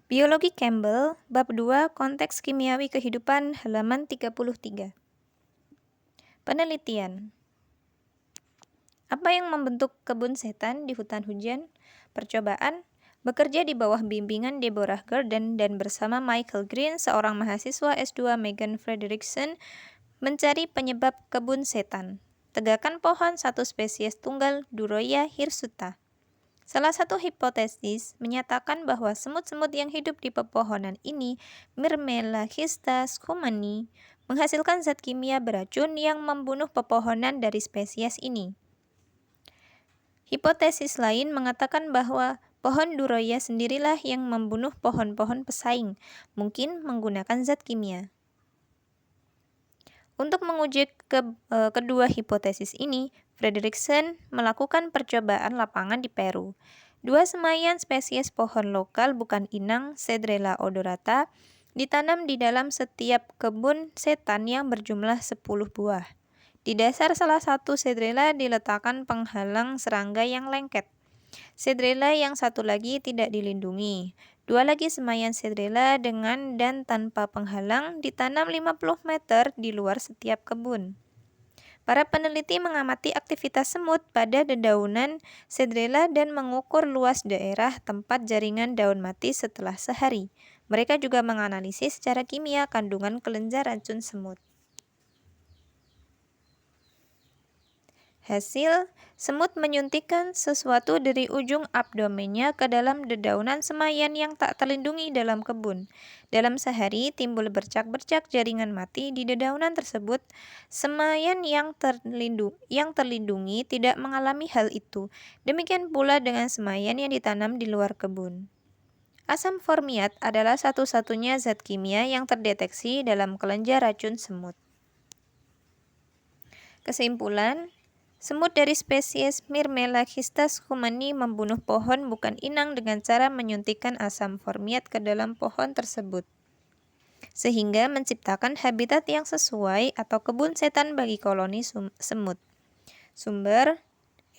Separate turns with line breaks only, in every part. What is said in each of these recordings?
Biologi Campbell, Bab 2, Konteks Kimiawi Kehidupan, halaman 33. Penelitian. Apa yang membentuk kebun setan di hutan hujan? Percobaan. Bekerja di bawah bimbingan Deborah Gordon dan bersama Michael Green, seorang mahasiswa S2 Megan Frederickson, mencari penyebab kebun setan. Tegakkan pohon satu spesies tunggal Duroya hirsuta. Salah satu hipotesis menyatakan bahwa semut-semut yang hidup di pepohonan ini, Myrmelagistas schumani, menghasilkan zat kimia beracun yang membunuh pepohonan dari spesies ini. Hipotesis lain mengatakan bahwa pohon Duroya sendirilah yang membunuh pohon-pohon pesaing, mungkin menggunakan zat kimia. Untuk menguji kedua hipotesis ini, Frederickson melakukan percobaan lapangan di Peru. Dua semaian spesies pohon lokal bukan inang, Cedrela odorata, ditanam di dalam setiap kebun setan yang berjumlah 10 buah. Di dasar salah satu Cedrela diletakkan penghalang serangga yang lengket. Cedrela yang satu lagi tidak dilindungi. Dua lagi semaian Cedrela dengan dan tanpa penghalang ditanam 50 meter di luar setiap kebun. Para peneliti mengamati aktivitas semut pada dedaunan Cedrela dan mengukur luas daerah tempat jaringan daun mati setelah sehari. Mereka juga menganalisis secara kimia kandungan kelenjar racun semut. Hasil, semut menyuntikkan sesuatu dari ujung abdomennya ke dalam dedaunan semaian yang tak terlindungi dalam kebun. Dalam sehari timbul bercak-bercak jaringan mati di dedaunan tersebut. Semaian yang terlindungi tidak mengalami hal itu. Demikian pula dengan semaian yang ditanam di luar kebun. Asam formiat adalah satu-satunya zat kimia yang terdeteksi dalam kelenjar racun semut. Kesimpulan, semut dari spesies Myrmelagistas schumani membunuh pohon bukan inang dengan cara menyuntikkan asam formiat ke dalam pohon tersebut, sehingga menciptakan habitat yang sesuai atau kebun setan bagi koloni semut. Sumber: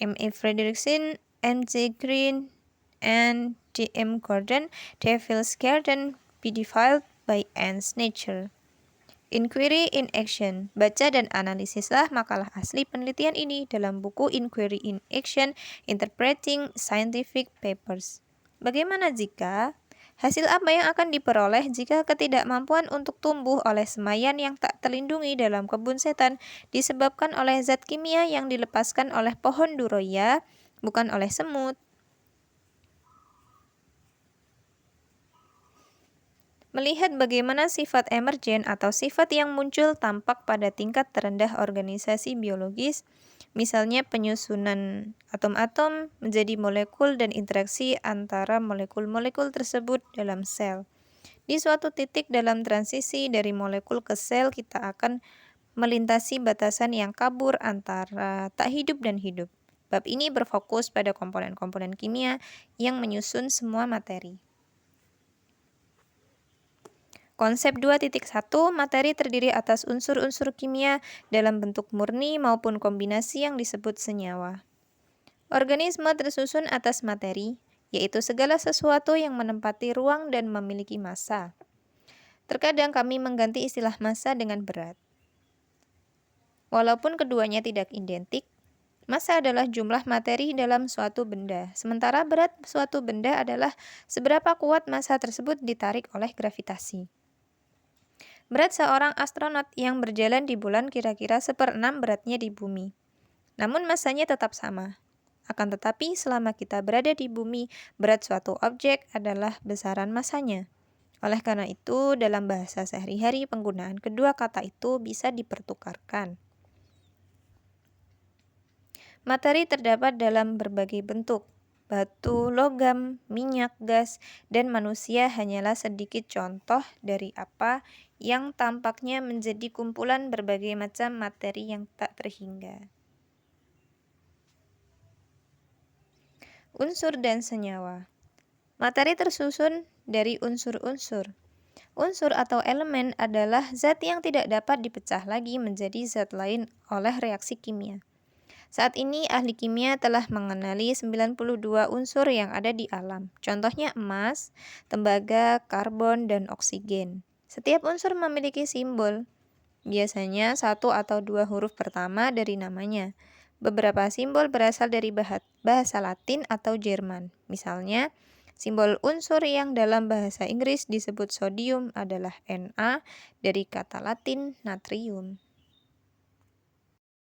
M.A. Frederickson, M.J. Green, and D.M. Gordon, Devil's Garden, Bedeviled by Ants Nature. Inquiry in Action. Baca dan analisislah makalah asli penelitian ini dalam buku Inquiry in Action, Interpreting Scientific Papers. Bagaimana jika? Hasil apa yang akan diperoleh jika ketidakmampuan untuk tumbuh oleh semaian yang tak terlindungi dalam kebun setan disebabkan oleh zat kimia yang dilepaskan oleh pohon Duroya, bukan oleh semut? Melihat bagaimana sifat emergen atau sifat yang muncul tampak pada tingkat terendah organisasi biologis, misalnya penyusunan atom-atom menjadi molekul dan interaksi antara molekul-molekul tersebut dalam sel. Di suatu titik dalam transisi dari molekul ke sel, kita akan melintasi batasan yang kabur antara tak hidup dan hidup. Bab ini berfokus pada komponen-komponen kimia yang menyusun semua materi. Konsep 2.1, materi terdiri atas unsur-unsur kimia dalam bentuk murni maupun kombinasi yang disebut senyawa. Organisme tersusun atas materi, yaitu segala sesuatu yang menempati ruang dan memiliki massa. Terkadang kami mengganti istilah massa dengan berat. Walaupun keduanya tidak identik, massa adalah jumlah materi dalam suatu benda, sementara berat suatu benda adalah seberapa kuat massa tersebut ditarik oleh gravitasi. Berat seorang astronot yang berjalan di bulan kira-kira 1/6 beratnya di bumi. Namun massanya tetap sama. Akan tetapi selama kita berada di bumi, berat suatu objek adalah besaran massanya. Oleh karena itu, dalam bahasa sehari-hari penggunaan kedua kata itu bisa dipertukarkan. Materi terdapat dalam berbagai bentuk. Batu, logam, minyak, gas, dan manusia hanyalah sedikit contoh dari apa yang tampaknya menjadi kumpulan berbagai macam materi yang tak terhingga. Unsur dan senyawa. Materi tersusun dari unsur-unsur. Unsur atau elemen adalah zat yang tidak dapat dipecah lagi menjadi zat lain oleh reaksi kimia. Saat ini ahli kimia telah mengenali 92 unsur yang ada di alam. Contohnya emas, tembaga, karbon, dan oksigen. Setiap unsur memiliki simbol, biasanya satu atau dua huruf pertama dari namanya. Beberapa simbol berasal dari bahasa Latin atau Jerman. Misalnya, simbol unsur yang dalam bahasa Inggris disebut sodium adalah Na dari kata Latin natrium.